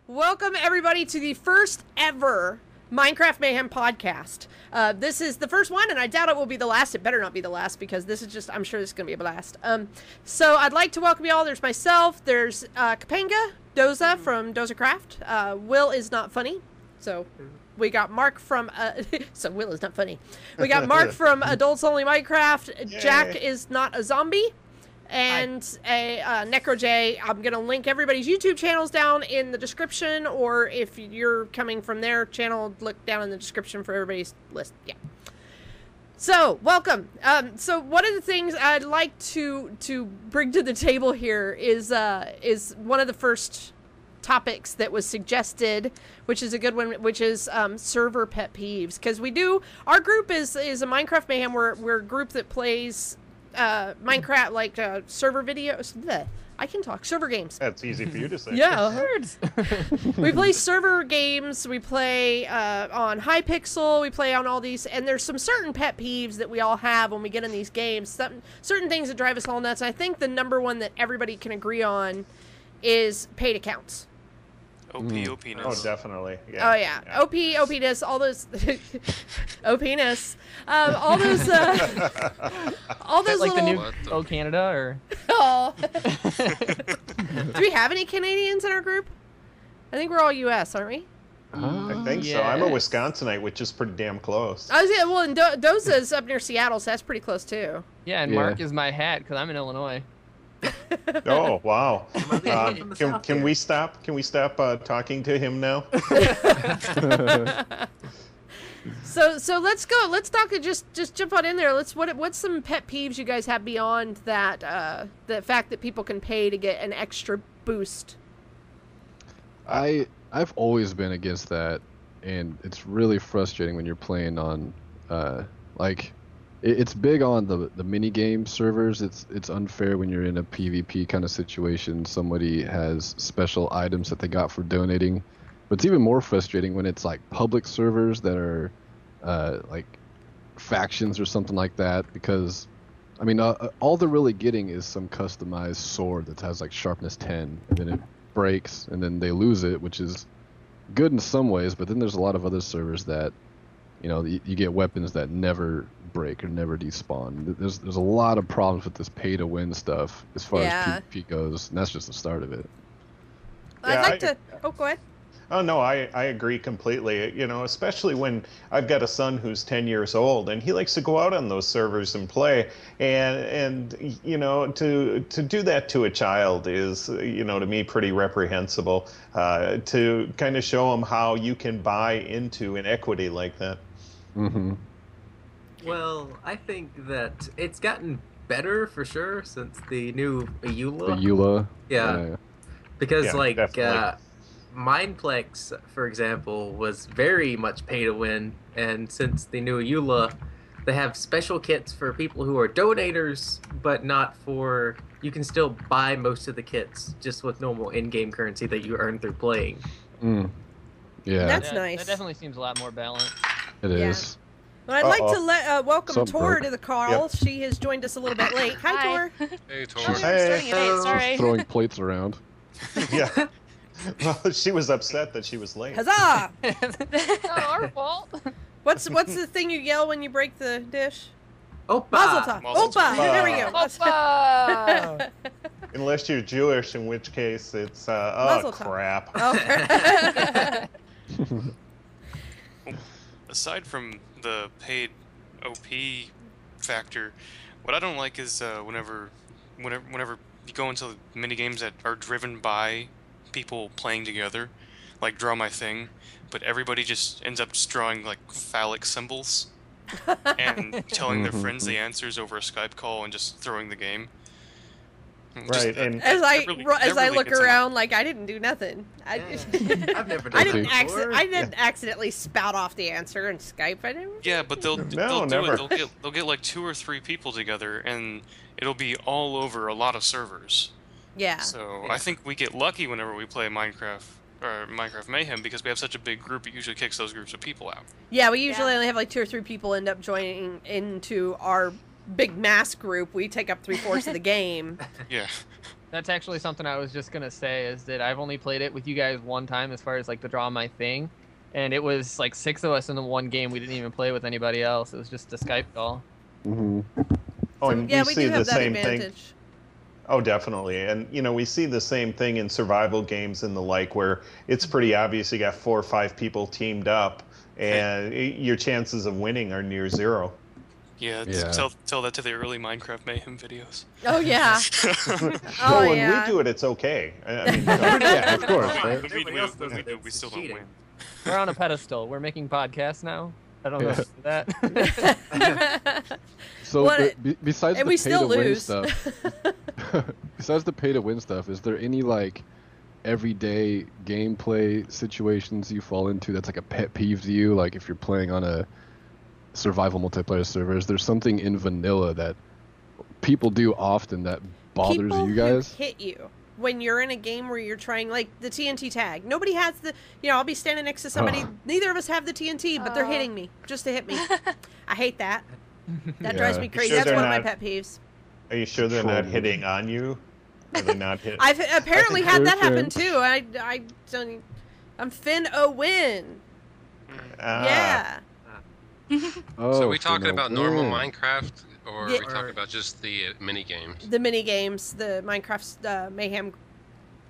Welcome, everybody, to the first ever Minecraft Mayhem Podcast. This is the first one, and I doubt it will be the last. It better not be the last, because this is just, I'm sure this is going to be a blast. So I'd like to welcome you all. There's myself, there's Kapanga, Doza from Doza Craft. Will is not funny, so we got Mark from, so Will is not funny. We got Mark from Adults Only Minecraft. Yay. Jack is not a zombie. And a NecroJ. I'm going to link everybody's YouTube channels down in the description, or if you're coming from their channel, look down in the description for everybody's list. Yeah. So, welcome. So one of the things I'd like to bring to the table here is one of the first topics that was suggested, which is a good one, which is server pet peeves. Because our group is a Minecraft Mayhem. We're a group that plays Minecraft, like server videos. Bleh, I can talk. Server games. That's easy for you to say. Yeah. We play server games. We play on Hypixel. We play on all these. And there's some certain pet peeves that we all have when we get in these games. Certain things that drive us all nuts. And I think the number one that everybody can agree on is paid accounts. OP-ness. Oh, definitely. Yeah. Oh, yeah. OP-ness, all those... OP-ness. All those like little... the new Oh Canada, or... Oh. Do we have any Canadians in our group? I think we're all U.S., aren't we? I think so. I'm a Wisconsinite, which is pretty damn close. Well, and Doza's up near Seattle, so that's pretty close, too. Yeah, and Mark is my hat, because I'm in Illinois. Oh, wow. Can we stop? Can we stop talking to him now? So let's go. Let's talk. Just jump on in there. What's some pet peeves you guys have beyond that? The fact that people can pay to get an extra boost. I've always been against that, and it's really frustrating when you're playing on It's big on the mini game servers. It's unfair when you're in a PvP kind of situation. Somebody has special items that they got for donating, but it's even more frustrating when it's like public servers that are like factions or something like that. Because I mean, all they're really getting is some customized sword that has like sharpness 10, and then it breaks, and then they lose it, which is good in some ways. But then there's a lot of other servers that, you know, you get weapons that never break or never despawn. There's a lot of problems with this pay to win stuff as far as PvP goes, and that's just the start of it. Oh, go ahead. Oh, no, I agree completely. You know, especially when I've got a son who's 10 years old, and he likes to go out on those servers and play. And you know, to do that to a child is, you know, to me pretty reprehensible. To kind of show him how you can buy into an equity like that. Mm-hmm. Well, I think that it's gotten better for sure since the new EULA. The EULA. Yeah. Because definitely. Mineplex, for example, was very much pay to win, and since the new EULA, they have special kits for people who are donators, but not for... You can still buy most of the kits just with normal in-game currency that you earn through playing. Mm. Yeah. That's nice. That definitely seems a lot more balanced. It is. Well, I'd like to welcome Tor broke. to the call. Yep. She has joined us a little bit late. Hi, Tor. Hey, Tor. Oh, we were starting at 8, sorry. Throwing plates around. Yeah. Well, she was upset that she was late. Huzzah! Not our fault. What's the thing you yell when you break the dish? Oppa! Mazel tov. Mazel tov. Oppa! There we go. Oppa! Unless you're Jewish, in which case it's Mazel tov. crap. Oh. Aside from the paid OP factor, what I don't like is whenever you go into mini games that are driven by people playing together, like Draw My Thing, but everybody just ends up just drawing like phallic symbols and telling their friends the answers over a Skype call and just throwing the game. Right, and as I look around, like I didn't do nothing. I've never done I didn't accidentally spout off the answer in Skype. I didn't. Yeah, but they'll do it. They'll get like 2 or 3 people together, and it'll be all over a lot of servers. Yeah. So I think we get lucky whenever we play Minecraft or Minecraft Mayhem because we have such a big group. It usually kicks those groups of people out. Yeah, we usually only have like 2 or 3 people end up joining into our big mass group. We take up 3/4 of the game. Yeah. That's actually something I was just gonna say, is that I've only played it with you guys one time as far as like the Draw My Thing, and it was like 6 of us in the one game. We didn't even play with anybody else. It was just a Skype call. Mm-hmm. Oh, and yeah, we we see do the have that same advantage. thing. Oh, definitely. And, we see the same thing in survival games and the like, where it's pretty obvious you got 4 or 5 people teamed up, and your chances of winning are near zero. Yeah, tell that to the early Minecraft Mayhem videos. Oh yeah. Well, when we do it, it's okay. I mean, Yeah, of course, right? Everybody else does it, we it's still don't cheating. win. We're on a pedestal. We're making podcasts now. I don't know if that. So besides and the we pay still to win lose. stuff, besides the pay to win stuff, is there any like everyday gameplay situations you fall into that's like a pet peeve to you? Like if you're playing on a survival multiplayer server, is there something in vanilla that people do often that bothers People you guys? who hit you when you're in a game where you're trying, like the TNT tag. Nobody has the, I'll be standing next to somebody. Neither of us have the TNT, but they're hitting me just to hit me. I hate that. That drives me crazy. Sure That's they're one of my not- pet peeves. Are you sure they're not hitting on you? Are they not hitting? I've apparently had that happen Different. too. I don't. I'm Finn Owen. Yeah. Oh, So are we talking about normal yeah. Minecraft, or Yeah. are we talking about just the mini games? The mini games, the Minecraft Mayhem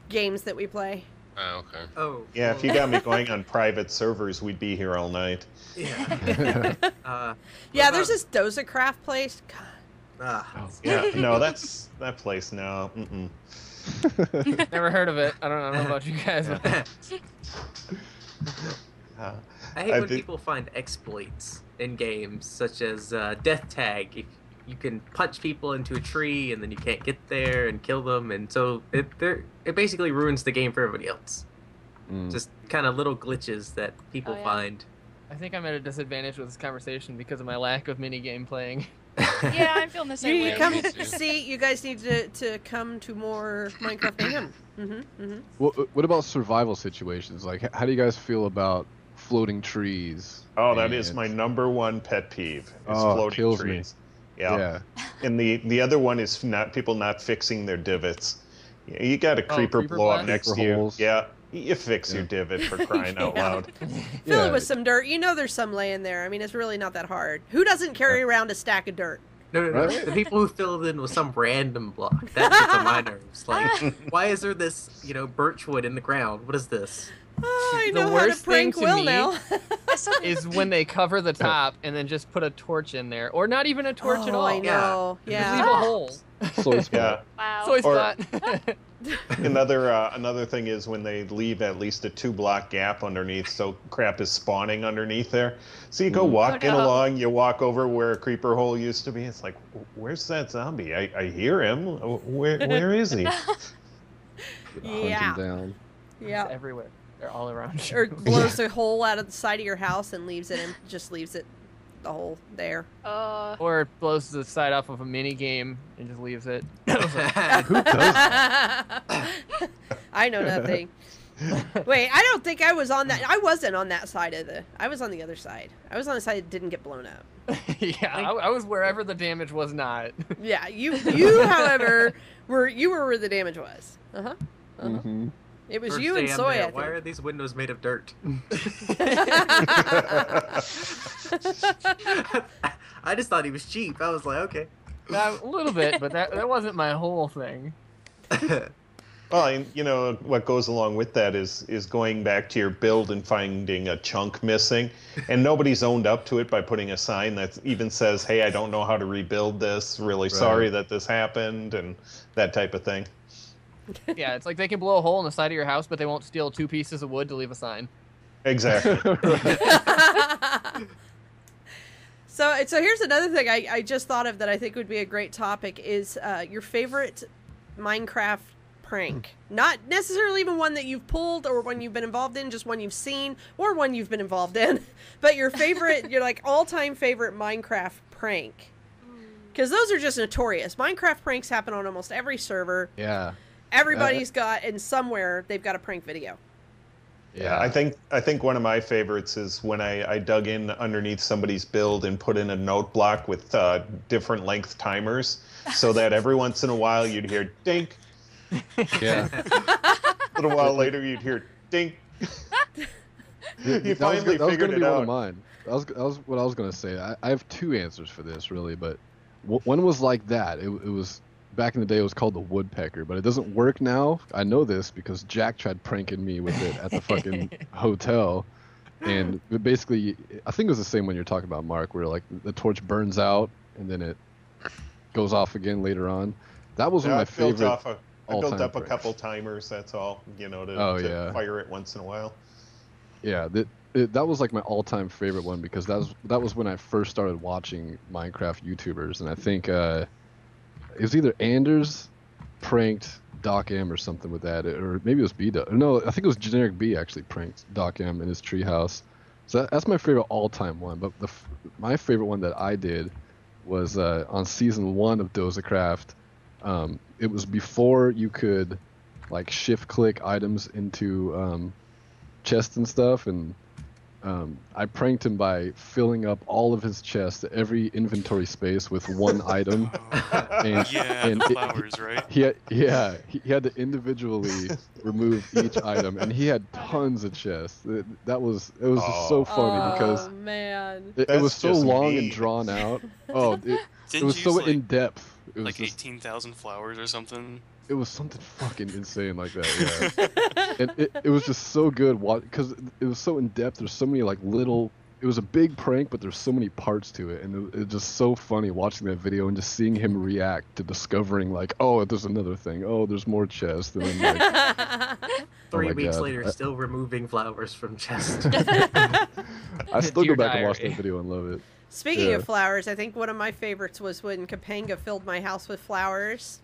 games that we play. Oh, okay. Oh. Yeah, if you got me going on private servers, we'd be here all night. Yeah. Yeah, there's this Dozacraft place. God. Yeah, no, that's that place now. Mm-mm. Never heard of it. I don't know about you guys. But I hate I when think- people find exploits in games, such as death tag. If you can punch people into a tree and then you can't get there and kill them, and so it basically ruins the game for everybody else. Just kind of little glitches that people Oh, yeah. find. I think I'm at a disadvantage with this conversation because of my lack of mini game playing. Yeah, I'm feeling the same You way. come me too. see. You guys need to come to more Minecraft Mayhem. What about survival situations? Like, how do you guys feel about floating trees? Oh, that is and- my number one pet peeve. Is Oh, it floating kills me. trees. Yeah. Yeah. And the other one is people not fixing their divots. You got a creeper creeper blow up blast? next to Creeper you. holes. Yeah. You fix your divot for crying out loud. Fill Yeah. it with some dirt. You know there's some laying there. I mean, it's really not that hard. Who doesn't carry around a stack of dirt? No. Right? The people who fill it in with some random block. That gets on my nerves. Like, why is there this, birchwood in the ground? What is this? Oh, I The know how to worst thing prank to Will me- now. Is when they cover the top and then just put a torch in there, or not even a torch at all. I know. Just Yeah. leave a hole. Soy spot. Yeah. Wow. Soy Or- spot. Another thing is when they leave at least a 2-block gap underneath, so crap is spawning underneath there. So you go walking Oh, no. along, you walk over where a creeper hole used to be. It's like, where's that zombie? I hear him. Where is he? Hunt Yeah. them down. Yeah. Everywhere. They're all around you. Or blows a hole out of the side of your house and leaves it the hole there. Or it blows the side off of a mini game and just leaves it. Who does that? I know nothing. Wait, I don't think I was on that. I wasn't on that side of I was on the other side. I was on the side that didn't get blown up. Yeah, I was wherever the damage was not. Yeah, you however, were where the damage was. Mhm. It was First you and day I'm Soy, there, I why are think. these windows made of dirt? I just thought he was cheap. I was like, okay. A little bit, but that wasn't my whole thing. Well, and what goes along with that is going back to your build and finding a chunk missing, and nobody's owned up to it by putting a sign that even says, "Hey, I don't know how to rebuild this. Really sorry that this happened," and that type of thing. Yeah, it's like they can blow a hole in the side of your house, but they won't steal 2 pieces of wood to leave a sign. Exactly. So here's another thing I just thought of that I think would be a great topic is your favorite Minecraft prank. Not necessarily even one that you've pulled or one you've been involved in, just one you've seen or one you've been involved in. But your favorite, your like all-time favorite Minecraft prank. Because those are just notorious. Minecraft pranks happen on almost every server. Yeah. Everybody's got, and somewhere they've got a prank video. Yeah, I think one of my favorites is when I dug in underneath somebody's build and put in a note block with different length timers, so that every once in a while you'd hear dink, Yeah. A little while later, you'd hear ding. You finally that was figured gonna it be one of out. mine. That was what I was gonna say. I have two answers for this really, but one was like that. It was back in the day. It was called the woodpecker, but it doesn't work now. I know this because Jack tried pranking me with it at the fucking hotel, and basically, I think it was the same one you're talking about, Mark, where like the torch burns out and then it goes off again later on. That was one of my favorite. I built up a pranks. couple timers. That's all, to yeah. fire it once in a while. Yeah, that was like my all-time favorite one because that was when I first started watching Minecraft YouTubers, and I think it was either Anders pranked Doc M or something with that, or maybe it was B. No, I think it was Generic B actually pranked Doc M in his treehouse. So that's my favorite all-time one. But my favorite one that I did was on season 1 of Dozecraft. It was before you could like shift-click items into chests and stuff, and I pranked him by filling up all of his chests, every inventory space with one item. And flowers, right? He had to individually remove each item, and he had tons of chests. It was just so funny because man, it was so just long mean. and drawn out. Oh, it Didn't was you so use, in depth. It was like just, 18,000 flowers or something. it was something fucking insane like that. Yeah. And it was just so good because it was so in depth. There's so many like little. It was a big prank, but there's so many parts to it, and it was just so funny watching that video and just seeing him react to discovering like, oh, there's another thing. Oh, there's more chests. And then like, 3 my weeks God. later, still removing flowers from chests. I still go Dear back and watch diary. that video and love it. Speaking Yeah. of flowers, I think one of my favorites was when Kapanga filled my house with flowers,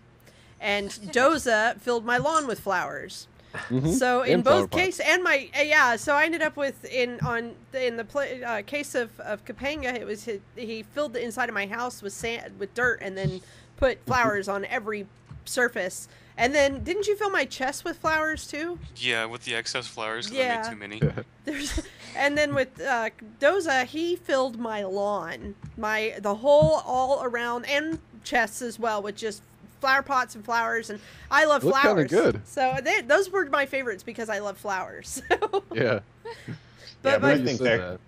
and Doza filled my lawn with flowers. Mhm. So in And flower both pots. cases, and my yeah, so I ended up with in the case of Kapanga, it was he filled the inside of my house with sand with dirt and then put flowers on every surface. And then didn't you fill my chest with flowers too? Yeah, with the excess flowers, 'cause Yeah. I made too many. And then with Doza, he filled my lawn, the whole all around, and chests as well with just flower pots and flowers, and I love Looked kinda flowers. good. So those were my favorites because I love flowers. Yeah. But but I You think said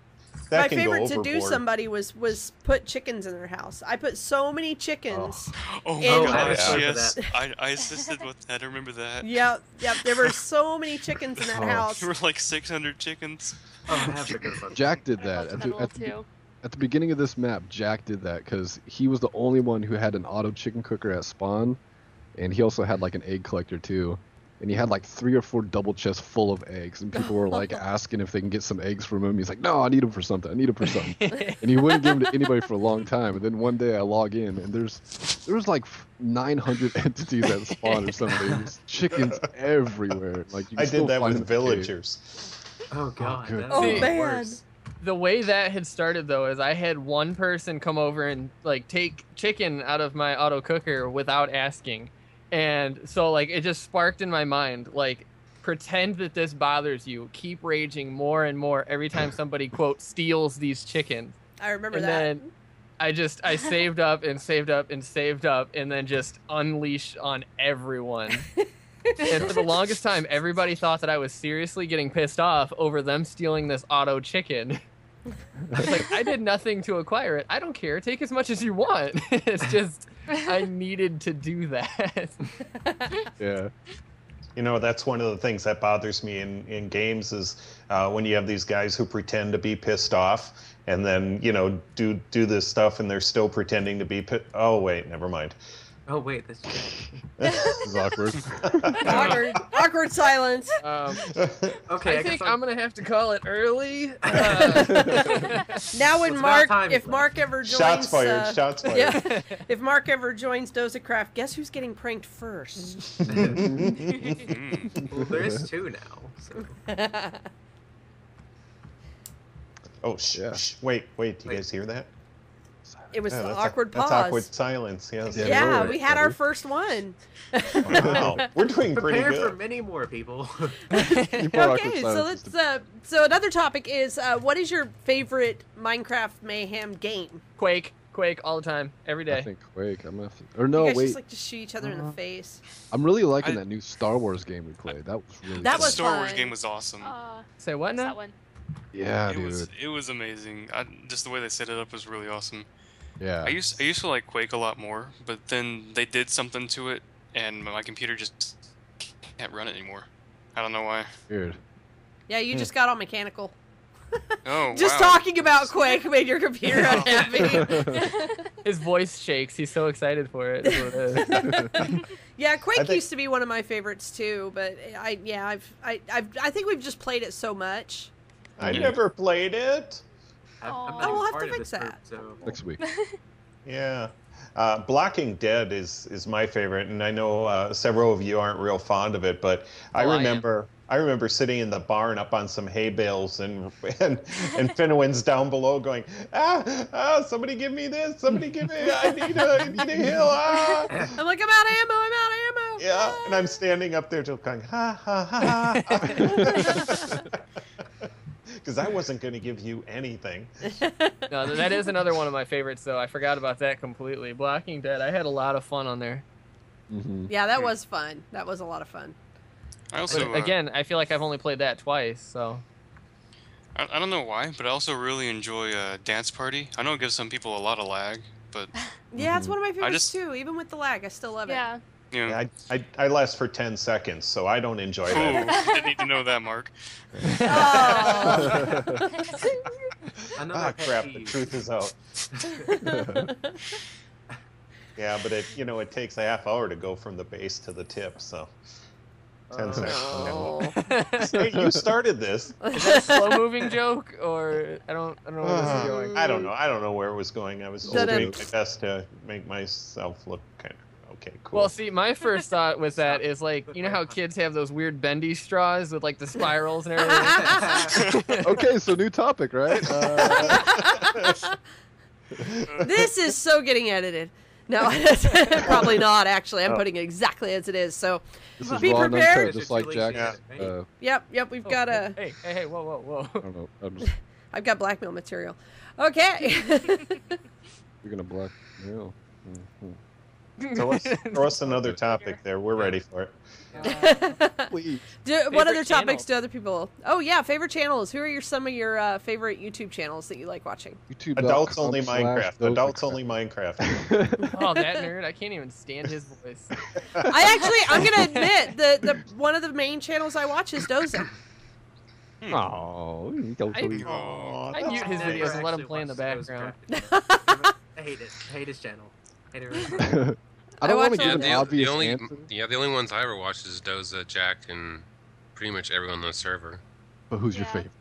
that my can favorite go to do overboard. somebody was put chickens in their house. I put so many chickens. Oh In- my I have a gosh, story for yes. that. I assisted with that. I remember that. Yep. There were so many chickens in that house. There were like 600 chickens. Oh, I have a good one. Jack did that. At the beginning of this map, Jack did that because he was the only one who had an auto chicken cooker at spawn, and he also had like an egg collector too. And he had like 3 or 4 double chests full of eggs, and people were like asking if they can get some eggs from him. He's like, "No, I need them for something. I need them for something." And he wouldn't give them to anybody for a long time. And then one day I log in, and there was like 900 entities at spawn or something. There's chickens everywhere. Like you can I still did that find with them in the cave. villagers. Oh god. good. that Oh, would be man. worse. The way that had started though is I had one person come over and like take chicken out of my auto cooker without asking. And so like it just sparked in my mind, like, pretend that this bothers you. Keep raging more and more every time somebody quote steals these chickens. I remember And that. then I saved up and saved up and saved up and then just unleashed on everyone. And for the longest time, everybody thought that I was seriously getting pissed off over them stealing this auto chicken. It's like, I did nothing to acquire it. I don't care. Take as much as you want. It's just, I needed to do that. Yeah. That's one of the things that bothers me in games is when you have these guys who pretend to be pissed off and then, do this stuff and they're still pretending to be oh, wait, never mind. Oh wait, this. This is awkward. Awkward silence. Okay, I think I'm going to have to call it early. Now when It's Mark, about time, if so. Mark ever joins, Shots fired. Shots fired. yeah, if Mark ever joins Dozecraft, guess who's getting pranked first? Well, there is 2 now. So. Oh, Yeah. wait. Do you guys hear that? It was Yeah, the that's awkward That's pause. awkward silence. Yes. Yeah. Yeah, Lord, we had our buddy. first one. Wow. We're doing pretty Prepare good. for many more people. Keep our awkward Okay, so silences. let's. So another topic is, what is your favorite Minecraft Mayhem game? Quake. Quake all the time, every day. I think Quake. I'm gonna. Or no, you guys wait. just like to shoot each other in the face. I'm really liking that new Star Wars game we played. That was really. That fun. The was Star Wars fun. game was awesome. Say what what's now? that one? Yeah, it dude. was amazing. Just the way they set it up was really awesome. Yeah. I used to like Quake a lot more, but then they did something to it, and my computer just can't run it anymore. I don't know why. Weird. Yeah, you just got all mechanical. Oh, Just wow. talking about Quake made your computer unhappy. His voice shakes. He's so excited for it. Is what it is. Yeah, Quake I think- used to be one of my favorites too, but I think we've just played it so much. I never played it. I'm Aw. not Oh, we'll even have part to of fix this group, that. so Next week. Yeah. Blocking Dead is my favorite, and I know several of you aren't real fond of it, but I Oh, I am. remember sitting in the barn up on some hay bales and Finwin's down below going, somebody give me this, somebody give me, I need a hill, I'm like, I'm out of ammo. Yeah, and I'm standing up there just going, ha, ha, ha, ha. Because I wasn't going to give you anything. No, that is another one of my favorites, though. I forgot about that completely. Blocking Dead. I had a lot of fun on there. Mm-hmm. Yeah, that was fun. That was a lot of fun. I also But again, I feel like I've only played that twice, so. I don't know why, but I also really enjoy Dance Party. I know it gives some people a lot of lag, but Yeah, it's one of my favorites just- too. Even with the lag, I still love it. Yeah. you know. Yeah, I last for 10 seconds, so I don't enjoy Ooh, that. didn't need to know that, Mark. Oh. another pet Crap, the peeve. truth is out. Yeah, but it takes a half hour to go from the base to the tip, so 10 seconds. Oh. Hey, you started this. Is that a slow-moving joke, or I don't know where this is going. I don't know where it was going. I was just Did it- doing my best to make myself look kind of okay, cool. Well, see, my first thought with that is like, you know how kids have those weird bendy straws with like the spirals and everything? Okay, so new topic, right? This is so getting edited. No, probably not, actually. I'm putting it exactly as it is. So, This is be raw and prepared. uncut, just like Jack. Yeah. yep, we've got a. Hey, whoa. I don't know. I'm just, I've got blackmail material. Okay. you're gonna block. Yeah. Throw us another topic there. We're ready for it. Please. What other Favorite topics channels? do other people? Oh yeah, favorite channels. Who are some of your favorite YouTube channels that you like watching? YouTube. Adults only Minecraft. Adults only Minecraft. Oh, that nerd! I can't even stand his voice. I'm gonna admit the one of the main channels I watch is Doza. Oh, I mute his Never videos and let him actually play in the watched those background. crap. I hate it. I hate his channel. Hate it really much. I don't want to watch give it. an obvious answer. the only ones I ever watched is Doza, Jack, and pretty much everyone on the server. But who's your Yeah. favorite?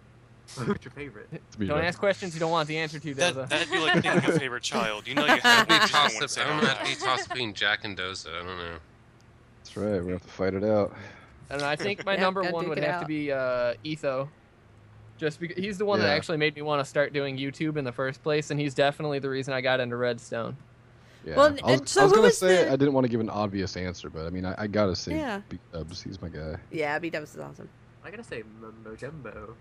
Who's your favorite? It's me, Don't right? ask questions you don't want the answer to, Doza. That'd be like picking a favorite child. You know you have I to toss want to say I don't out know if loud. he tossed between Jack and Doza. I don't know. That's right. We're gonna have to fight it out. And I think my Yeah, number gotta one duke would it have out. to be Etho. Just because he's the one that Yeah. actually made me want to start doing YouTube in the first place, and he's definitely the reason I got into Redstone. Yeah. Well, I was, and so I was who gonna was say the- I didn't want to give an obvious answer, but I mean I gotta say Yeah. B-Dubs. He's my guy. Yeah, B-Dubs is awesome. I gotta say Mumbo Jumbo.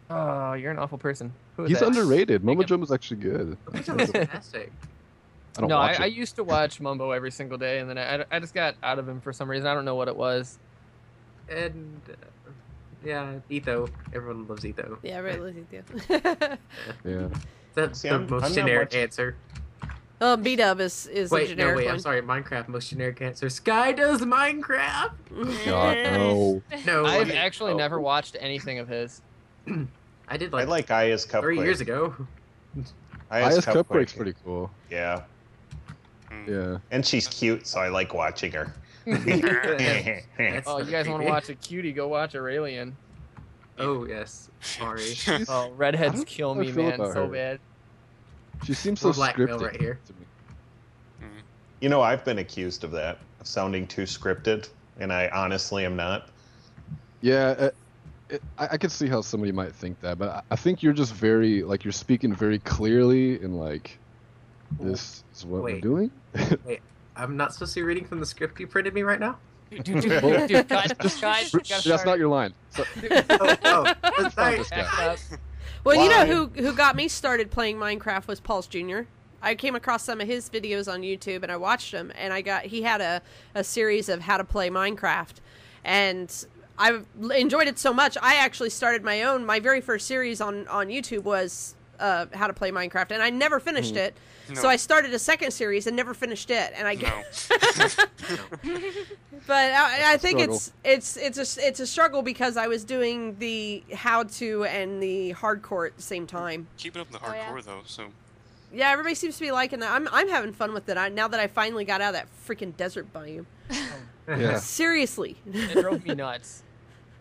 Oh, you're an awful person. Who is He's that? underrated. Make Momo him- Jumbo's actually good. Mumbo Jumbo's fantastic. I don't No, watch I it. used to watch Mumbo every single day, and then I just got out of him for some reason. I don't know what it was. And yeah, Etho. Everyone loves Etho. Yeah, really do. Yeah. That's See, the I'm most not generic much- answer. B-Dub is a Wait, generic I'm one. sorry. Minecraft, most generic answer. Sky does Minecraft. God no. No, I've I- actually oh. never watched anything of his. I did I like, like Aya's Cupquake. 3 years ago. Aya's Cupquake's pretty cool. Yeah. Yeah. And she's cute, so I like watching her. That's Oh, you guys want to creepy. watch a cutie? Go watch Aurelian. Oh yes. Sorry. Oh, I redheads don't kill know how I me, feel man, about so her. bad. She seems so More blackmail scripted right here. to me. You know, I've been accused of that, of sounding too scripted, and I honestly am not. Yeah, I could see how somebody might think that, but I think you're just very, like, you're speaking very clearly and, like, this is what we're Wait. doing. I'm not supposed to be reading from the script you printed me right now. Dude, guys, That's not your line. So, Oh, sorry. this guy. Back it up. Well, you Why? know who got me started playing Minecraft was Paul's Jr. I came across some of his videos on YouTube, and I watched them, and he had a series of how to play Minecraft, and I enjoyed it so much. I actually started my own. My very first series on YouTube was how to play Minecraft, and I never finished it. No. So I started a second series and never finished it. And but I think it's a struggle because I was doing the how to and the hardcore at the same time. Keeping up the hardcore though, so. Yeah, everybody seems to be liking that. I'm having fun with it now that I finally got out of that freaking desert biome. Yeah. Seriously. It drove me nuts.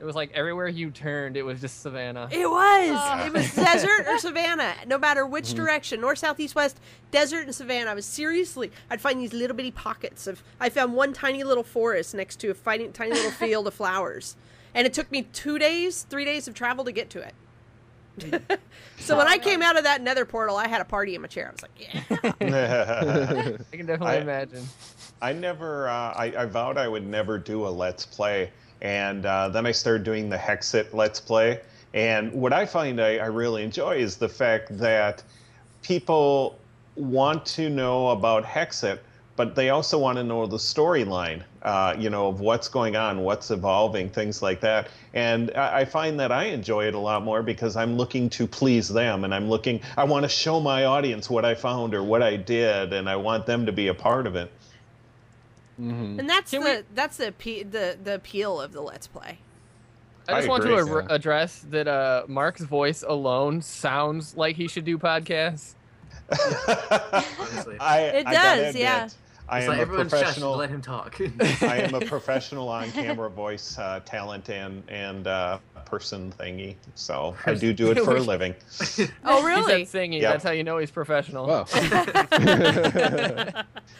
It was like everywhere you turned, it was just savanna. It was. It was desert or savanna. No matter which direction, north, south, east, west, desert and savanna. I'd find these little bitty pockets of. I found one tiny little forest next to a tiny little field of flowers, and it took me 3 days of travel to get to it. So when I came out of that nether portal, I had a party in my chair. I was like, yeah. I can definitely imagine. I never. I vowed I would never do a Let's Play. And then I started doing the Hexit Let's Play. And what I find I really enjoy is the fact that people want to know about Hexit, but they also want to know the storyline, of what's going on, what's evolving, things like that. And I find that I enjoy it a lot more because I'm looking to please them. And I want to show my audience what I found or what I did, and I want them to be a part of it. Mm-hmm. And that's the appeal of the Let's Play. I just want agree, to address that Mark's voice alone sounds like he should do podcasts. Honestly. It does, yeah. It's like everyone shush and let him talk. I am a professional on-camera voice talent and person thingy, so I do it for a living. Oh, really? He said singing. Yep. That's how you know he's professional. Wow.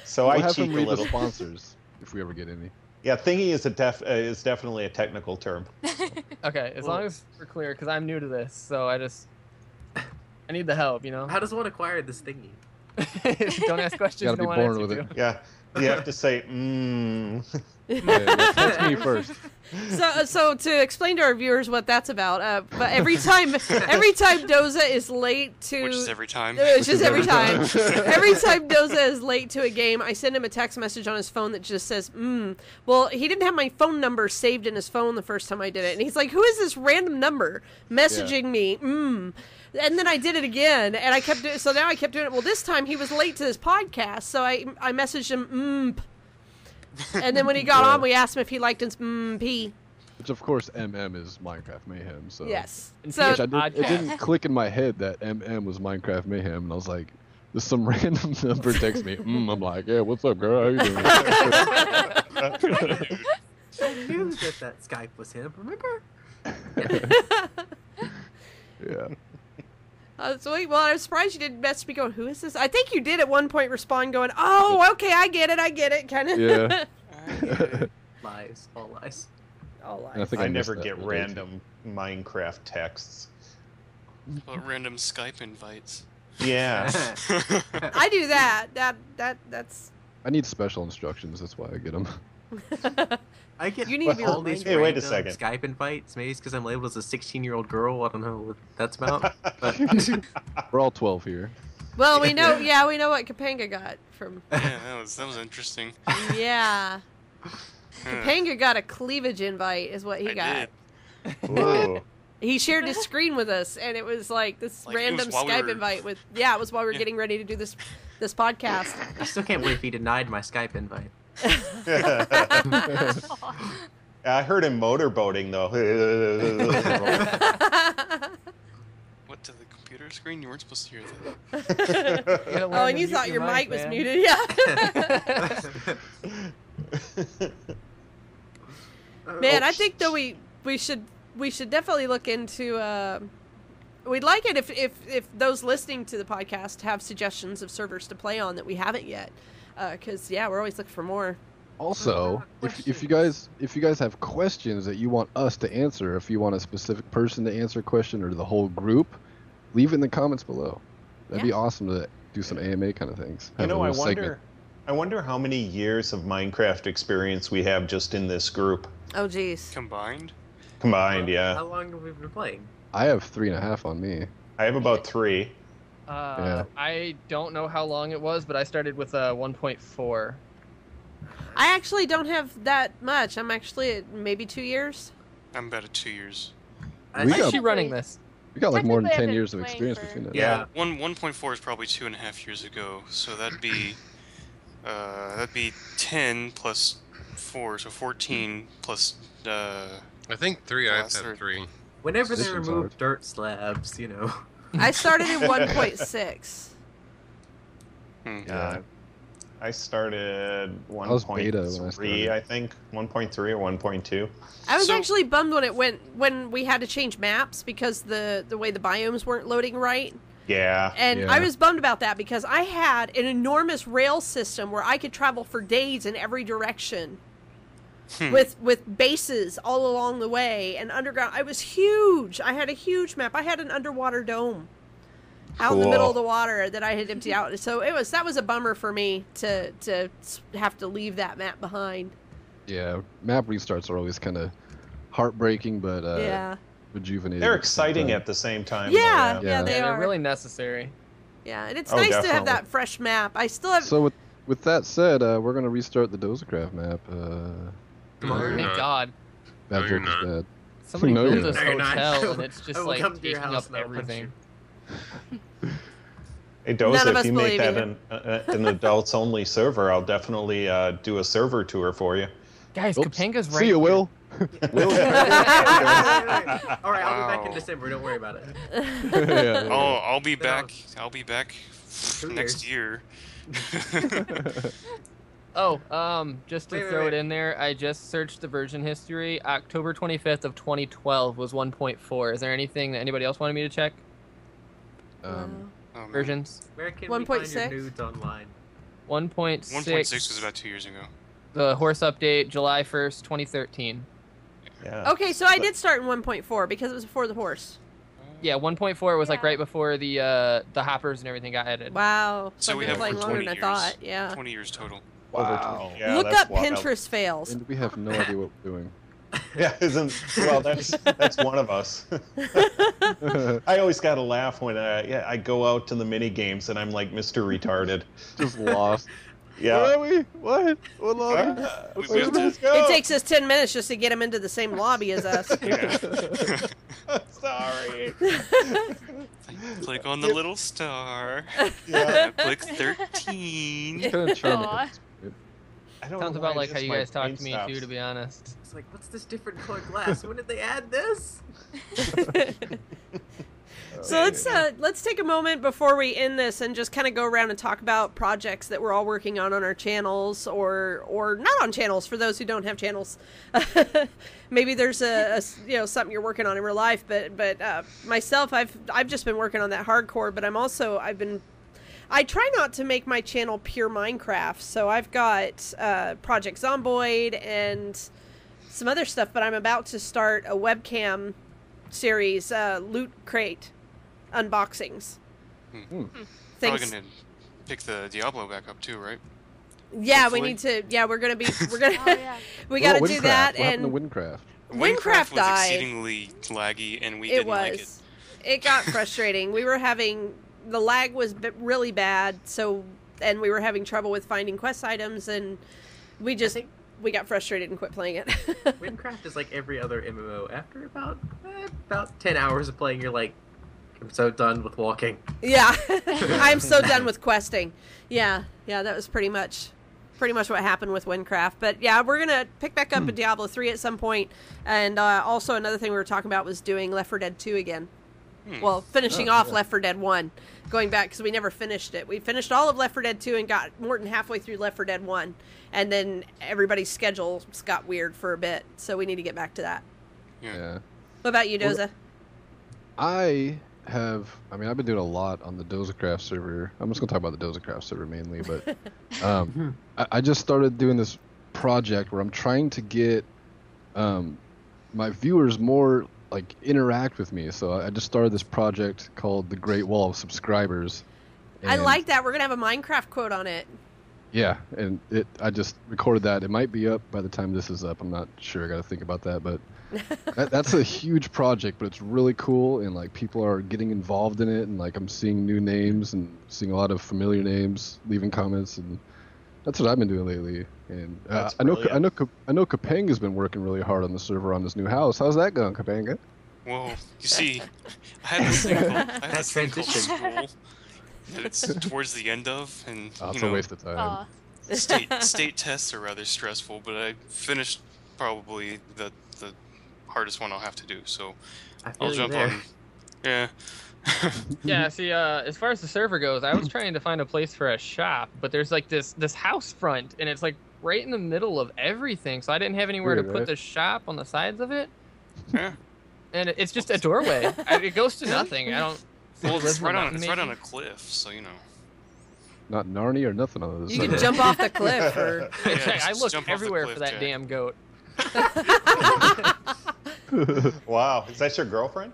So We'll I have cheat him a read the little. sponsors if we ever get any. Yeah, thingy is definitely a technical term. Okay, as long as we're clear, because I'm new to this, so I need the help, How does one acquire this thingy? Don't ask questions. Gotta be no one born asks with you it. to. Yeah, you have to say, Yeah, text me first. So to explain to our viewers what that's about, but every time Doza is late to, Which is every time. it's just every time. Every time Doza is late to a game, I send him a text message on his phone that just says, Well, he didn't have my phone number saved in his phone the first time I did it, and he's like, "Who is this random number messaging me?" And then I did it again, and I kept doing. So now I kept doing it. Well, this time he was late to this podcast, so I messaged him. And then when he got on, we asked him if he liked his P. Which of course MM is Minecraft Mayhem. So Yes. And So Which it didn't click in my head that MM was Minecraft Mayhem, and I was like, "There's some random number text me." I'm like, "Yeah, what's up, girl? How you doing?" I knew that Skype was him. Remember? Yeah. Sweet. Well, I was surprised you didn't message me going, "Who is this?" I think you did at one point respond going, "Oh, okay, I get it," kind of. Yeah. Lies. All lies. All And I lies. think I missed never that get one. random Minecraft texts. About random Skype invites. Yeah. I do that. That's. I need special instructions. That's why I get them. I get You need to be all these Hey, wait a random second. Skype invites. Maybe it's because I'm labeled as a 16-year-old girl. I don't know what that's about. But We're all 12 here. Well, we know. Yeah, we know what Kapanga got from. Yeah, that was interesting. Yeah, Kapanga got a cleavage invite, is what he I got. did. Whoa. He shared his screen with us, and it was like this Like, it random was while we Skype were- invite with. Yeah, it was while we were Yeah. getting ready to do this podcast. I still can't believe he denied my Skype invite. I heard him motorboating though. What, to the computer screen? You weren't supposed to hear that. You gotta learn Oh, and to you mute thought your mic was man. muted? Yeah. Man, I think though we should definitely look into. We'd like it if those listening to the podcast have suggestions of servers to play on that we haven't yet, because we're always looking for more. Also, if you guys have questions that you want us to answer, if you want a specific person to answer a question or the whole group, leave it in the comments below. That'd be awesome to do some AMA kind of things. You Have a know, I little wonder. segment. I wonder how many years of Minecraft experience we have just in this group Oh, geez. Combined? combined. How Yeah, long have we been playing? I have 3.5 on me. I have about 3. Yeah. I don't know how long it was, but I started with 1.4. I actually don't have that much. I'm actually at maybe 2 years. I'm about at 2 years. I- We Why got- is she running this? We got like more than Technically, 10 I've years been of playing experience for- between us. Yeah. 1.4 is probably 2.5 years ago, so that'd be 10 plus 4, so 14 plus. I think 3. I've Last had third. 3. Whenever they Position's remove hard. dirt slabs, you know. I started at 1.6. Yeah. I started was beta when I 1.3, started. I think. 1.3 or 1.2. I was So- actually bummed when we had to change maps because the way the biomes weren't loading right. Yeah. And Yeah. I was bummed about that because I had an enormous rail system where I could travel for days in every direction with bases all along the way and underground. I was huge. I had a huge map. I had an underwater dome out in the Cool. middle of the water that I had emptied out. So that was a bummer for me to have to leave that map behind. Yeah, map restarts are always kind of heartbreaking, but Yeah. rejuvenating. They're at the same exciting time. at the same time. Yeah, though, yeah, they They're are. really necessary. Yeah, and it's Oh, nice to have definitely. that fresh map. I still have. So with that said, we're gonna restart the Dozercraft map. No, you're Thank not. God. Bad No, you're joke is not. bad. Somebody No, built you're this not. No, you're not. hotel, and it's I just will like come to your taking house up and I'll punch everything. Hey, None of Doza, us if you make believe that an adults-only server, I'll definitely do a server tour for you. Guys, Oops. Kapanga's right See you, here. Will. Will? Wait. All right, I'll be back in Wow. December. Don't worry about it. Yeah, Oh, I'll be No. back. I'll be back 2 next years. year. Oh, just to Wait, throw wait. it in there, I just searched the version history. October 25th of 2012 was 1.4. Is there anything that anybody else wanted me to check? Oh, man. Versions? Where can we find your 1.6? nudes online? 1.6. 1.6 was about 2 years ago. The horse update, July 1st, 2013. Yeah. Okay, so I did start in 1.4 because it was before the horse. Yeah, 1.4 was like Yeah. right before the hoppers and everything got added. Wow. So I've we been have playing over longer 20 than I years. thought. Yeah. 20 years total. Wow. Yeah, Look that's up wild. Pinterest fails. And we have no idea what we're doing. Yeah, that's one of us. I always got to laugh when I go out to the mini games and I'm like Mr. Retarded. Just lost. Yeah. Where are we? What? What lobby? We Where have did to- this go? It takes us 10 minutes just to get them into the same lobby as us. Sorry. Click on the little star. Yeah. Click 13. Kind of charming. Aw. I don't Sounds know about why like how just you my guys talk brain to me stops. too, to be honest. It's like, what's this different colored glass? When did they add this? So let's take a moment before we end this and just kind of go around and talk about projects that we're all working on our channels or not on channels for those who don't have channels. Maybe there's a something you're working on in real life, but myself I've just been working on that hardcore, but I try not to make my channel pure Minecraft, so I've got Project Zomboid and some other stuff, but I'm about to start a webcam series, Loot Crate unboxings. Probably Things. gonna pick the Diablo back up too, right? Yeah, hopefully. we need to. Yeah, we're gonna. Oh, yeah. We got to Oh, do Windcraft. that, What happened and to Windcraft? Windcraft was died. exceedingly laggy, and we it didn't was. like it. It got frustrating. We were having the lag was really bad, and we were having trouble with finding quest items, and we think- got frustrated and quit playing it. Windcraft is like every other MMO. After about 10 hours of playing, you're like, I'm so done with walking. Yeah, I'm so done with questing. Yeah, that was pretty much what happened with Windcraft. But yeah, we're gonna pick back up in Diablo 3 at some point, and also another thing we were talking about was doing Left 4 Dead 2 again. Well, finishing off Left 4 Dead 1, going back because we never finished it. We finished all of Left 4 Dead 2 and got more than halfway through Left 4 Dead 1, and then everybody's schedules got weird for a bit, so we need to get back to that. Yeah. What about you, Well, Doza? I've been doing a lot on the Dozercraft server. I'm just going to talk about the Dozercraft server mainly, but I just started doing this project where I'm trying to get my viewers more like interact with me. So I just started this project called the Great Wall of Subscribers. I and- like that. We're gonna have a Minecraft quote on it. Yeah, and I just recorded that. It might be up by the time this is up. I'm not sure. I got to think about that, but that's a huge project, but it's really cool, and like people are getting involved in it, and like I'm seeing new names and seeing a lot of familiar names, leaving comments, and that's what I've been doing lately. And I know Kapanga's been working really hard on the server on his new house. How's that going, Kapanga? Well, you see, I had this thing called school that it's towards the end of, and It's a waste of time. state tests are rather stressful, but I finished probably the hardest one I'll have to do, so I'll jump on. Yeah. Yeah, see, as far as the server goes, I was trying to find a place for a shop, but there's like this house front, and it's like right in the middle of everything, so I didn't have anywhere to put the shop on the sides of it. Yeah. And it's just a doorway. It goes to nothing. I don't. Well, it's right on a cliff, so you know. Not Narnia or nothing on this. You can jump off the cliff, or I looked everywhere for that damn goat. Wow, is that your girlfriend?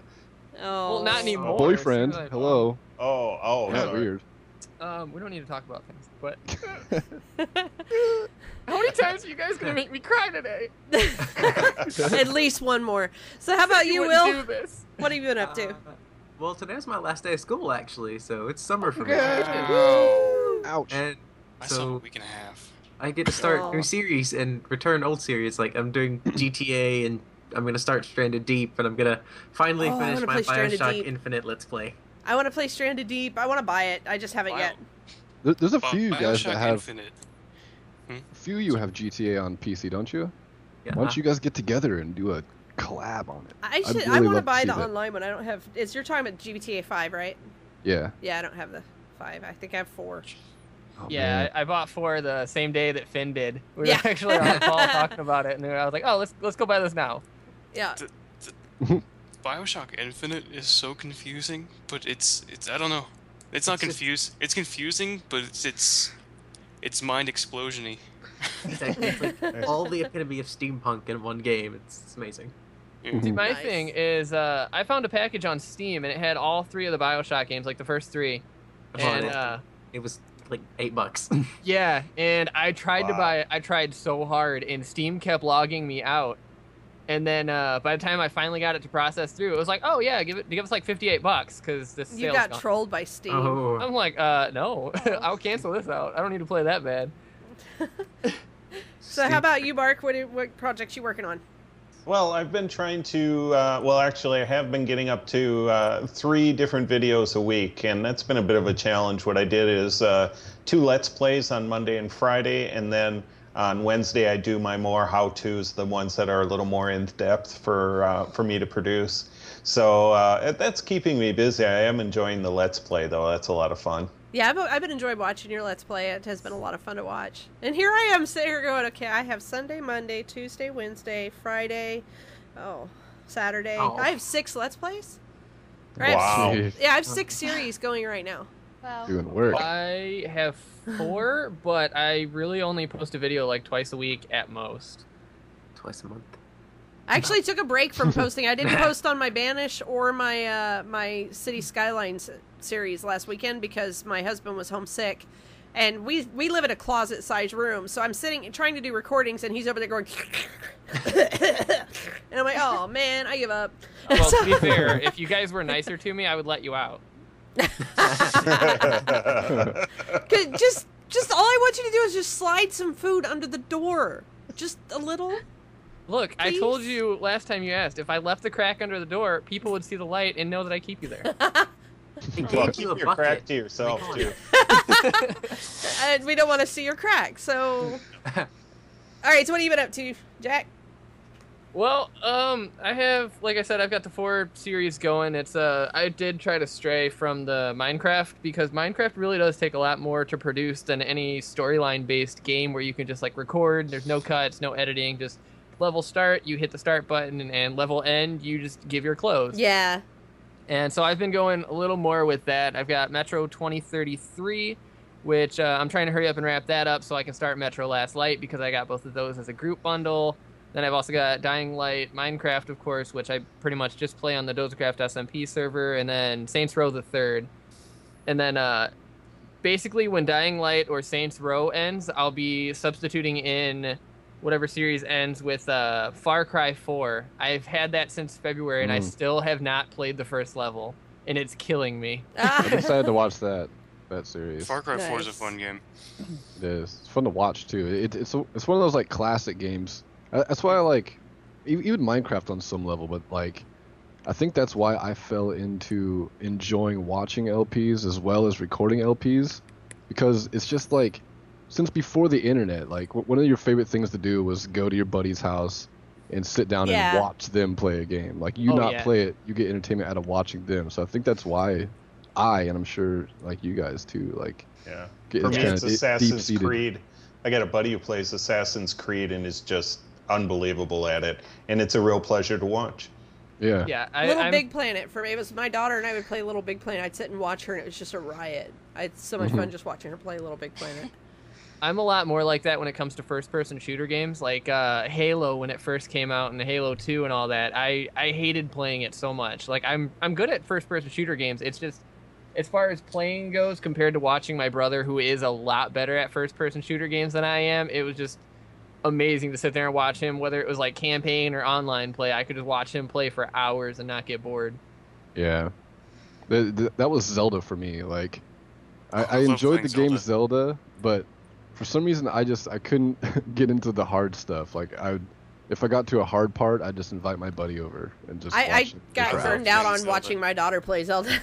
Oh. Well, not anymore. Boyfriend. Hello. Oh, That's sorry. weird. We don't need to talk about things, but how many times are you guys gonna make me cry today? At least one more. So how about you, wouldn't Will? do this. What have you been up to? Well, today's my last day of school, actually, so it's summer for me. Ouch. And I saw a week and a half. I get to start new series and return old series. Like, I'm doing GTA, and I'm going to start Stranded Deep, and I'm going to finally finish my Bioshock Infinite Let's Play. I want to play Stranded Deep. I want to buy it. I just haven't yet. There's a few guys that have... Infinite. A few of you have GTA on PC, don't you? Yeah. Why don't you guys get together and do a collab on it? I want to buy the online one. I don't have... You're talking about GTA 5, right? Yeah. Yeah, I don't have the 5. I think I have 4. Oh, Yeah, man. I bought 4 the same day that Finn did. We were Yeah. actually on the call talking about it, and I was like, "Oh, let's go buy this now." Yeah. Bioshock Infinite is so confusing, but it's I don't know. It's not confused. It's confusing, but it's mind explosion-y. Exactly. It's like all the epitome of steampunk in one game. It's amazing. Yeah. See, my Nice. thing is, I found a package on Steam, and it had all 3 of the Bioshock games, like the first 3. And It was like $8. yeah, and I tried to buy it. I tried so hard, and Steam kept logging me out. And then by the time I finally got it to process through, it was like, "Oh yeah, give us like $58 because this You sale's got gone." trolled by Steam. Oh. I'm like, no, I'll cancel this out. I don't need to play that bad. So how about you, Mark? What projects you working on? Well, I've been trying to, actually, I have been getting up to 3 different videos a week, and that's been a bit of a challenge. What I did is 2 Let's Plays on Monday and Friday, and then on Wednesday I do my more how-tos, the ones that are a little more in-depth for me to produce. So that's keeping me busy. I am enjoying the Let's Play, though. That's a lot of fun. Yeah, I've been enjoying watching your Let's Play. It has been a lot of fun to watch. And here I am sitting here going, okay, I have Sunday, Monday, Tuesday, Wednesday, Friday, Saturday. Oh. I have 6 Let's Plays. Wow. I have 6 series going right now. Wow. Doing work. I have 4, but I really only post a video like twice a week at most. Twice a month. I actually took a break from posting. I didn't post on my Banish or my my City Skylines series last weekend because my husband was homesick, and we live in a closet-sized room. So I'm sitting trying to do recordings, and he's over there going, and I'm like, oh man, I give up. Well, to be fair, if you guys were nicer to me, I would let you out. Just all I want you to do is just slide some food under the door, just a little. Look, I Please? told you last time you asked, if I left the crack under the door, people would see the light and know that I keep you there. Well, keep your crack to yourself, too. And we don't want to see your crack, so. All right, so what have you been up to, Jack? Well, I have, like I said, I've got the 4 series going. It's I did try to stray from the Minecraft because Minecraft really does take a lot more to produce than any storyline-based game where you can just like record. There's no cuts, no editing, just level start, you hit the start button, and level end, you just give your close. Yeah. And so I've been going a little more with that. I've got Metro 2033, which I'm trying to hurry up and wrap that up so I can start Metro Last Light because I got both of those as a group bundle. Then I've also got Dying Light, Minecraft, of course, which I pretty much just play on the Dozercraft SMP server, and then Saints Row the Third. And then basically when Dying Light or Saints Row ends, I'll be substituting in whatever series ends with Far Cry 4. I've had that since February, and I still have not played the first level, and it's killing me. I'm excited to watch that series. Far Cry 4 is a fun game. It is. It's fun to watch too. It's one of those like classic games. That's why I like even Minecraft on some level, but like I think that's why I fell into enjoying watching LPs as well as recording LPs, because it's just like since before the internet, like one of your favorite things to do was go to your buddy's house and sit down and watch them play a game. Like play it, you get entertainment out of watching them. So I think that's why and I'm sure like you guys too, like for me it's Assassin's Creed. I got a buddy who plays Assassin's Creed and is just unbelievable at it, and it's a real pleasure to watch. Little Big Planet for me. It was my daughter and I would play Little Big Planet. I'd sit and watch her and it was just a riot. I had so much fun just watching her play Little Big Planet. I'm a lot more like that when it comes to first-person shooter games, like Halo when it first came out, and Halo 2 and all that. I hated playing it so much. Like I'm good at first-person shooter games. It's just as far as playing goes, compared to watching my brother, who is a lot better at first-person shooter games than I am, it was just amazing to sit there and watch him. Whether it was like campaign or online play, I could just watch him play for hours and not get bored. Yeah, that was Zelda for me. Like I enjoyed the game Zelda, but for some reason, I couldn't get into the hard stuff. Like if I got to a hard part, I'd just invite my buddy over and just. I got burned out on watching my daughter play Zelda.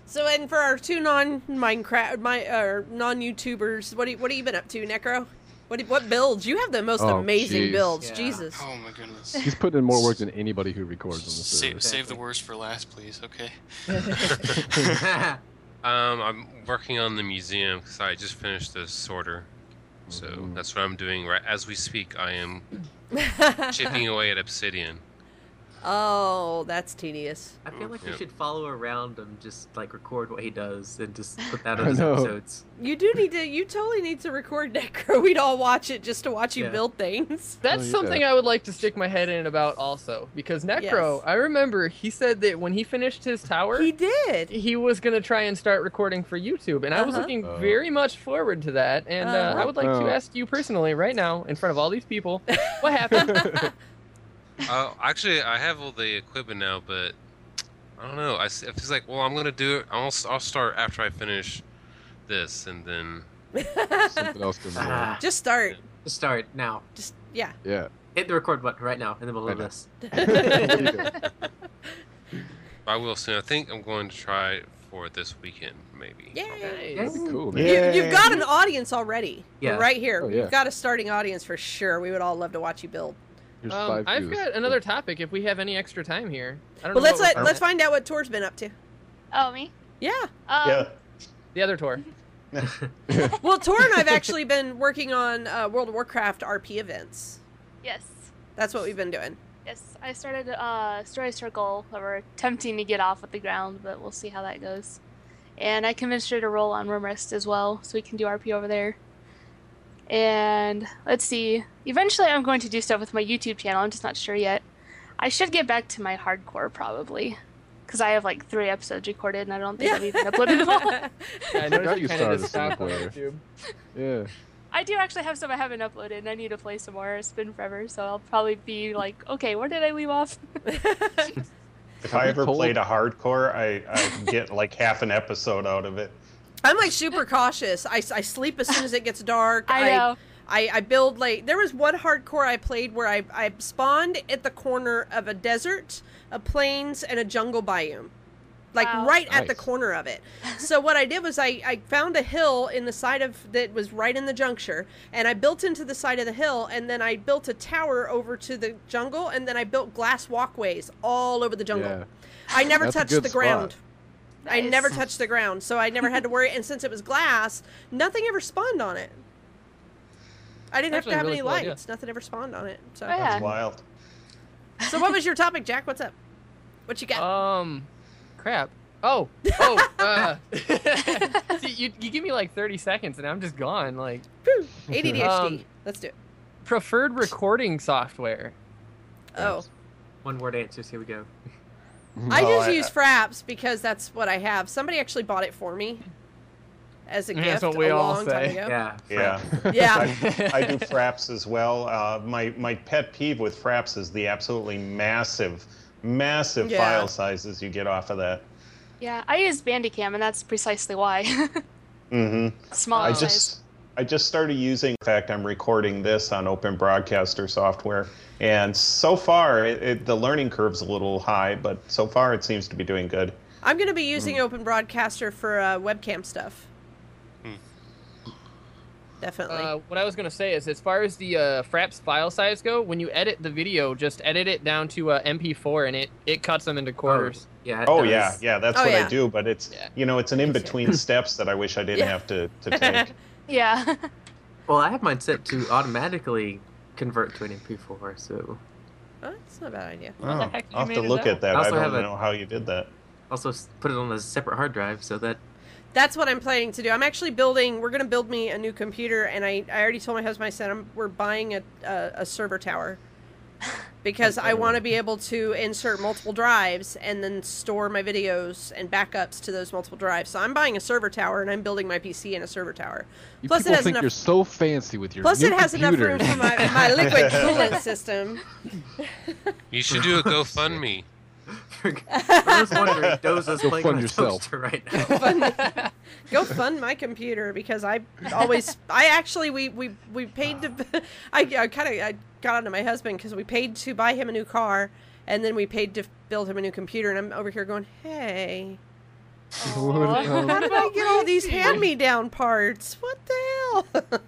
So, and for our two non-Minecraft, non-YouTubers, what have you been up to, Necro? What builds? You have the most amazing builds. Yeah. Jesus. Oh my goodness. He's putting in more work than anybody who records on the server. Save the worst for last, please. Okay. I'm working on the museum because I just finished the sorter. So that's what I'm doing right as we speak. I am chipping away at obsidian. Oh, that's tedious. I feel like you should follow around and just like record what he does and just put that on his episodes. You totally need to record Necro. We'd all watch it just to watch you build things. That's something I would like to stick my head in about also, because Necro, I remember he said that when he finished his tower, he was going to try and start recording for YouTube, and I was looking very much forward to that, and I would like to ask you personally right now, in front of all these people, what happened? Actually, I have all the equipment now, but I don't know. It's like, well, I'm gonna do it. I'll start after I finish this, and then something else can be. Just start. Just start now. Just Yeah. Hit the record button right now in the middle of this. I will soon. I think I'm going to try for this weekend, maybe. Yay! That'd be cool, man. You've got an audience already. Yeah. Right here. Oh, yeah. You've got a starting audience for sure. We would all love to watch you build. I've got another topic if we have any extra time here. Well, let's find out what Tor's been up to. Oh, me? Yeah. The other Tor. Well, Tor and I've actually been working on World of Warcraft RP events. Yes. That's what we've been doing. Yes, I started Story Circle that we're attempting to get off of the ground, but we'll see how that goes. And I convinced her to roll on Rimrest as well, so we can do RP over there. And let's see. Eventually, I'm going to do stuff with my YouTube channel. I'm just not sure yet. I should get back to my hardcore probably, because I have like 3 episodes recorded, and I don't think I've even uploaded them all. Yeah, I noticed you kind of just stopped on player. YouTube. Yeah. I do actually have some I haven't uploaded, and I need to play some more. It's been forever, so I'll probably be like, okay, where did I leave off? If I ever played a hardcore, I get like half an episode out of it. I'm like super cautious. I sleep as soon as it gets dark. I know. I build late. There was one hardcore I played where I spawned at the corner of a desert, a plains, and a jungle biome. Like right at the corner of it. So what I did was I found a hill in the side of that was right in the juncture, and I built into the side of the hill, and then I built a tower over to the jungle, and then I built glass walkways all over the jungle. Yeah. I never touched the ground. Spot. I never touched the ground, so I never had to worry. And since it was glass, nothing ever spawned on it. I didn't have to have any lights. Nothing ever spawned on it. So That's wild. So what was your topic, Jack? What's up? What you got? Crap. See, you give me like 30 seconds and I'm just gone. Like, ADHD. Let's do it. Preferred recording software. Oh. One word answers. Here we go. I Oh, just use Fraps because that's what I have. Somebody actually bought it for me as a gift That's what we a all long time say. ago. Yeah. Yeah. I do Fraps as well. My pet peeve with Fraps is the absolutely massive Yeah. file sizes you get off of that. Yeah, I use Bandicam, and that's precisely why. Mm-hmm. Small size. I just started using. In fact, I'm recording this on Open Broadcaster software, and so far the learning curve's a little high, but so far it seems to be doing good. I'm going to be using Open Broadcaster for webcam stuff. Definitely. What I was going to say is, as far as the Fraps file size go, when you edit the video, just edit it down to MP4, and it cuts them into quarters. Yeah. Oh does. yeah, that's Oh, what yeah. I do. But it's it's an in between steps that I wish I didn't have to take. Yeah. Well, I have mine set to automatically convert to an MP4, so Oh, that's not a bad idea. Oh, the heck, you I'll have made to it look up? at that. I I also don't have a- know how you did that. also put it on a separate hard drive so that That's what I'm planning to do. I'm actually we're going to build me a new computer, and I already told my husband, I said, we're buying a server tower. Because I want to be able to insert multiple drives and then store my videos and backups to those multiple drives. So I'm buying a server tower, and I'm building my PC in a server tower. You Plus, people it has think enough. you're so fancy with your Plus, new it has enough computer. room for my liquid coolant system. You should do a GoFundMe. I was wondering, Doza's Go playing fund with a yourself. toaster right now. Go fund my computer because we paid to. I got onto my husband because we paid to buy him a new car, and then we paid to build him a new computer. And I'm over here going, hey, how did I get all these hand-me-down parts? What the hell?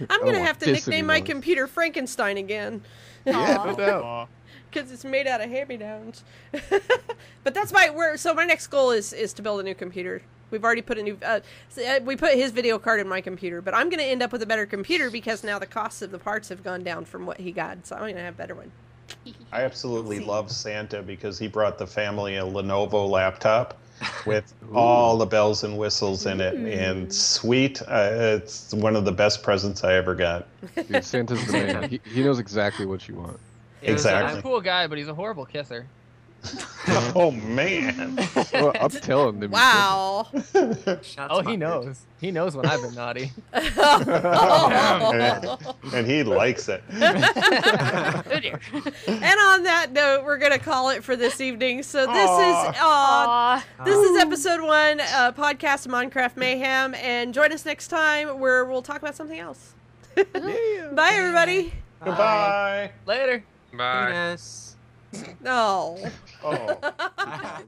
I'm gonna want have to this nickname my anymore. computer Frankenstein again. Yeah, no doubt. Because it's made out of hand-me-downs. But that's so my next goal is to build a new computer. We've already put we put his video card in my computer, but I'm going to end up with a better computer because now the costs of the parts have gone down from what he got, so I'm going to have a better one. I absolutely love Santa because he brought the family a Lenovo laptop with all the bells and whistles in it, and sweet. It's one of the best presents I ever got. Dude, Santa's the man. He knows exactly what you want. Exactly. He's a cool guy, but he's a horrible kisser. Oh man! Well, I'm telling them. Wow. Shots Oh, he fired. knows. He knows when I've been naughty. And he likes it. Oh dear. And on that note, we're going to call it for this evening. So Aw. this is episode 1, podcast of Minecraft Mayhem, and join us next time where we'll talk about something else. Bye, everybody. Goodbye. Later. Bye. Yes. No. Oh.